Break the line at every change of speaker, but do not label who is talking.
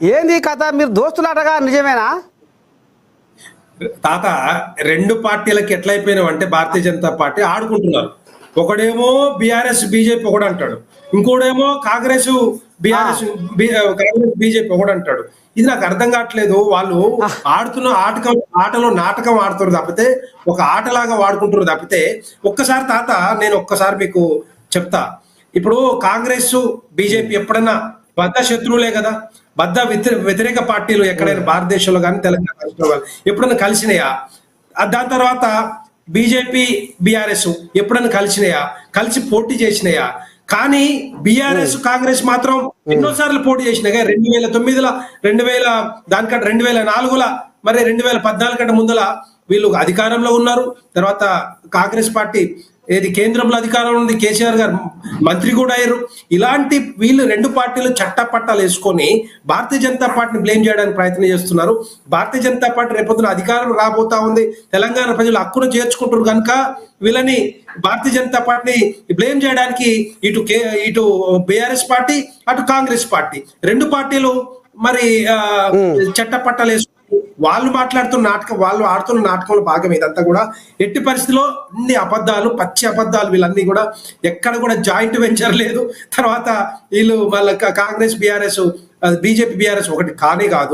ఏంది ఈ కథ? మీరు దోస్తులాటగా నిజమేనా?
తాత, రెండు పార్టీలకి ఎట్లయిపోయినావు అంటే భారతీయ జనతా పార్టీ ఆడుకుంటున్నారు. ఒకడేమో బీఆర్ఎస్ బీజేపీ ఒకడు అంటాడు, ఇంకోడేమో కాంగ్రెస్
ఆ,
బీఆర్ఎస్ కాంగ్రెస్ బీజేపీ ఒకడు అంటాడు. ఇది నాకు అర్థం కావట్లేదు. వాళ్ళు
ఆ,
ఆడుతున్న ఆటలో నాటకం ఆడుతున్నారు తప్పితే ఒక ఆటలాగా వాడుకుంటున్నారు తప్పితే. ఒక్కసారి తాత, నేను ఒక్కసారి మీకు చెప్తా. ఇప్పుడు కాంగ్రెస్ బీజేపీ ఎప్పుడన్నా బద్ధ శత్రువులే కదా. వ్యతిరేక పార్టీలు ఎక్కడైనా భారతదేశంలో కానీ తెలంగాణ రాష్ట్రంలో కానీ ఎప్పుడైనా కలిసినాయా? దాని తర్వాత బీజేపీ బీఆర్ఎస్ ఎప్పుడైనా కలిసినాయా? కలిసి పోటీ చేసినాయా? కానీ బీఆర్ఎస్ కాంగ్రెస్ మాత్రం ఎన్నోసార్లు పోటీ చేసినాయి. 2009లో, 2000 దానికంటే 2004లో, మరి 2014 కంటే ముందల వీళ్ళు అధికారంలో ఉన్నారు. తర్వాత కాంగ్రెస్ పార్టీ ఏది కేంద్రంలో అధికారంలో ఉంది, కేసీఆర్ గారు మంత్రి కూడా అయ్యారు. ఇలాంటి వీళ్ళు రెండు పార్టీలు చట్టపట్టాలు వేసుకొని భారతీయ జనతా పార్టీని బ్లేమ్ చేయడానికి ప్రయత్నం చేస్తున్నారు. భారతీయ జనతా పార్టీ రేపొద్దున అధికారం రాబోతా ఉంది. తెలంగాణ ప్రజలు హక్కును చేర్చుకుంటారు కనుక వీళ్ళని భారతీయ జనతా పార్టీని బ్లేమ్ చేయడానికి ఇటు బీఆర్ఎస్ పార్టీ, అటు కాంగ్రెస్ పార్టీ, రెండు పార్టీలు మరి చట్టపట్టాలు వేసుకొని వాళ్ళు ఆడుతున్న నాటకంలో భాగం ఇదంతా కూడా. ఎట్టి పరిస్థితిలో అన్ని అబద్ధాలు, పచ్చి అబద్ధాలు. వీళ్ళన్నీ కూడా ఎక్కడ కూడా జాయింట్ వెంచర్ లేదు. తర్వాత వీళ్ళు వాళ్ళ కాంగ్రెస్ బీఆర్ఎస్, బీజేపీ బీఆర్ఎస్ ఒకటి కానే కాదు.